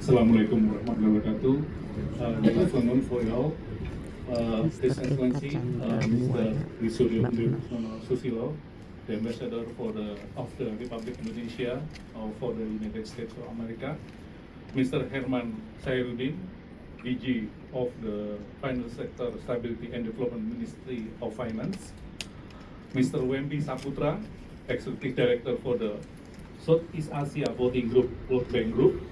Assalamualaikum warahmatullahi wabarakatuh. Good afternoon for you all. His Excellency, Mr. Wisuryo Susilo, the Ambassador of the Republic of Indonesia for the United States of America, Mr. Herman Sayruddin, DG of the Finance Sector Stability and Development Ministry of Finance, Mr. Wemby Saputra, Executive Director for the Southeast Asia Voting Group, World Bank Group,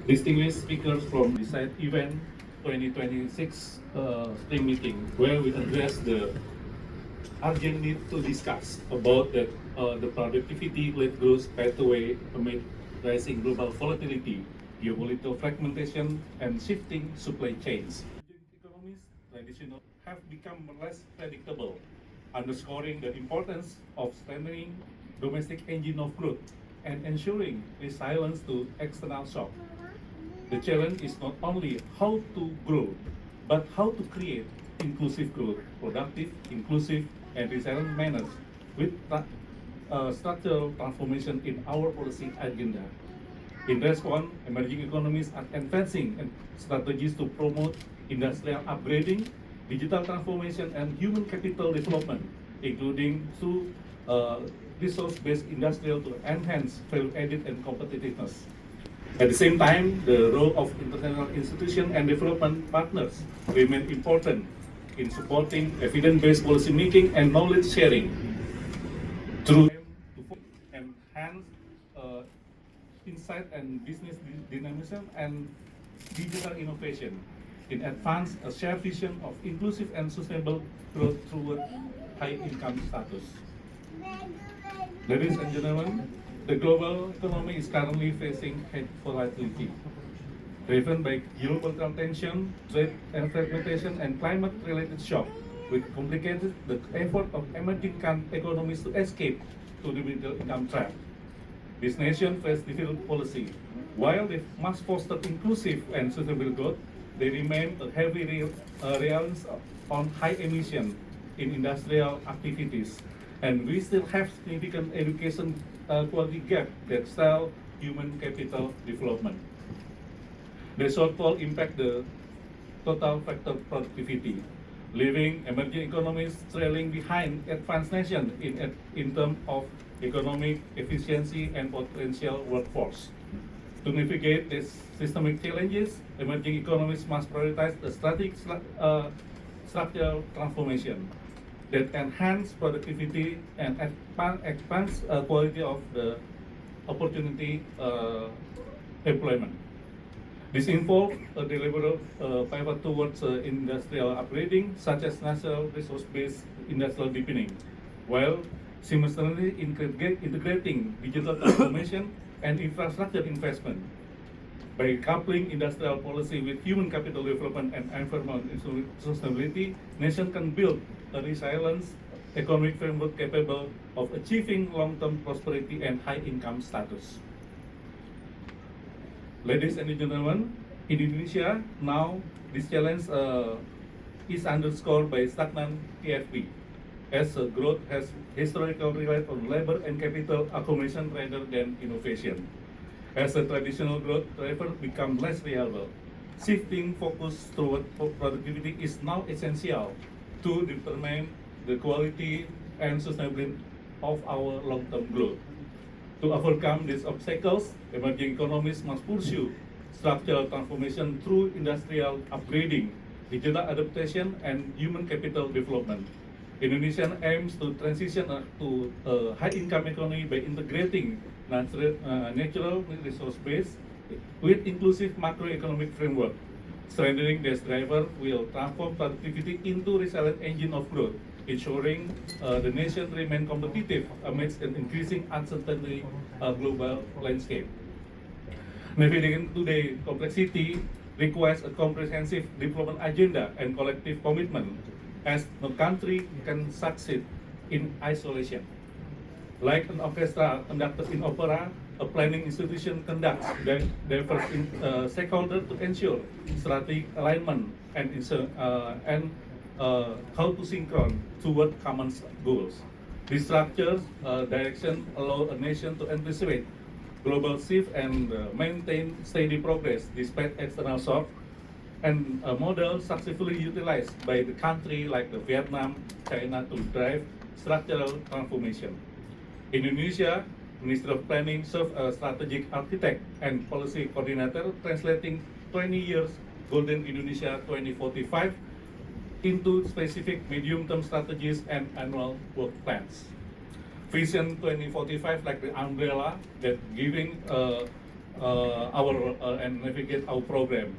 distinguished speakers from the side event 2026 spring meeting, where we address the urgent need to discuss about the productivity-led growth pathway amid rising global volatility, geopolitical fragmentation, and shifting supply chains. Economies traditionally have become less predictable, underscoring the importance of strengthening domestic engine of growth and ensuring resilience to external shock. The challenge is not only how to grow, but how to create inclusive growth, productive, inclusive, and resilient manners with structural transformation in our policy agenda. In response, emerging economies are advancing strategies to promote industrial upgrading, digital transformation, and human capital development, including through resource-based industrial to enhance value added and competitiveness. At the same time, the role of international institutions and development partners remain important in supporting evidence-based policy making and knowledge sharing through enhance insight and business dynamism and digital innovation in advance a shared vision of inclusive and sustainable growth toward high income status. Ladies and gentlemen, the global economy is currently facing high volatility, driven by geopolitical tension, trade and fragmentation, and climate-related shock, which complicated the effort of emerging economies to escape to the middle income trap. These nations face difficult policy. While they must foster inclusive and sustainable growth, they remain a heavy reliance on high emission in industrial activities, and we still have significant education quality gap that stall human capital development. The shortfall impact the total factor productivity, leaving emerging economies trailing behind advanced nations in terms of economic efficiency and potential workforce. To navigate these systemic challenges, emerging economies must prioritize the strategic structural transformation that enhance productivity and expands quality of the opportunity employment. This involves a deliberate pivot towards industrial upgrading, such as natural resource-based industrial deepening, while simultaneously integrating digital transformation and infrastructure investment. By coupling industrial policy with human capital development and environmental sustainability, nation can build a resilient economic framework capable of achieving long-term prosperity and high-income status. Ladies and gentlemen, in Indonesia, now this challenge is underscored by stagnant TFP, as growth has historically relied on labor and capital accumulation rather than innovation. As the traditional growth driver become less reliable, shifting focus toward productivity is now essential to determine the quality and sustainability of our long-term growth. To overcome these obstacles, emerging economies must pursue structural transformation through industrial upgrading, digital adaptation, and human capital development. Indonesia aims to transition to a high-income economy by integrating natural resource base with inclusive macroeconomic framework. Strengthening this driver will transform productivity into resilient engine of growth, ensuring the nation remain competitive amidst an increasing uncertainty global landscape. Navigating today's complexity requires a comprehensive development agenda and collective commitment, as no country can succeed in isolation. Like an orchestra conducted in opera, a planning institution conducts diverse stakeholders to ensure strategic alignment and how to synchron toward common goals. This structure direction allow a nation to anticipate global shift and maintain steady progress despite external shocks, and a model successfully utilized by the country like the Vietnam, China to drive structural transformation. Indonesia, Minister of Planning served as strategic architect and policy coordinator, translating 20 years Golden Indonesia 2045 into specific medium-term strategies and annual work plans. Vision 2045 like the umbrella that giving our and navigate our program.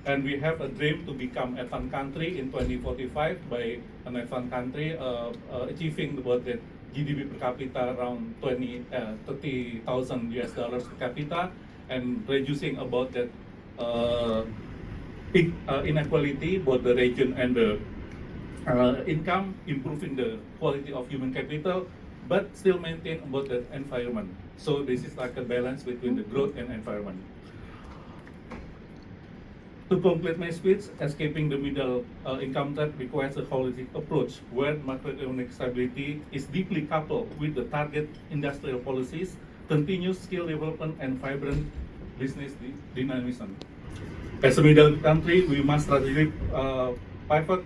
And we have a dream to become advanced country in 2045 by an advanced country achieving about that GDP per capita around 30,000 US dollars per capita and reducing about that inequality both the region and the income, improving the quality of human capital, but still maintain about the environment. So this is like a balance between the growth and environment. To complete my speech, escaping the middle income trap requires a holistic approach where macroeconomic stability is deeply coupled with the target industrial policies, continuous skill development, and vibrant business dynamism. As a middle country, we must strategically pivot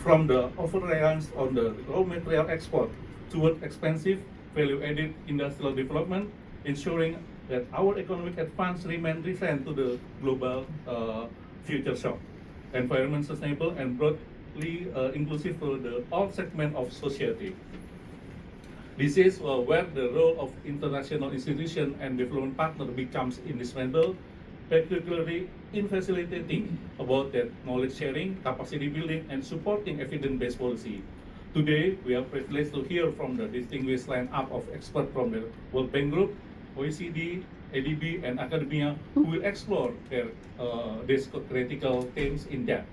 from the over-reliance on the raw material export toward expensive value-added industrial development, ensuring that our economic advance remain resilient to the global future shock. Environment sustainable and broadly inclusive for the all segment of society. This is where the role of international institution and development partner becomes indispensable, particularly in facilitating about that knowledge sharing, capacity building, and supporting evidence-based policy. Today, we are privileged to hear from the distinguished lineup of experts from the World Bank Group, OECD, ADB, and academia who will explore these critical themes in depth.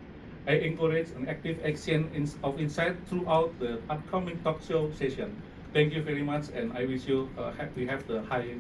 I encourage an active exchange of insight throughout the upcoming talk show session. Thank you very much, and I wish you we have the high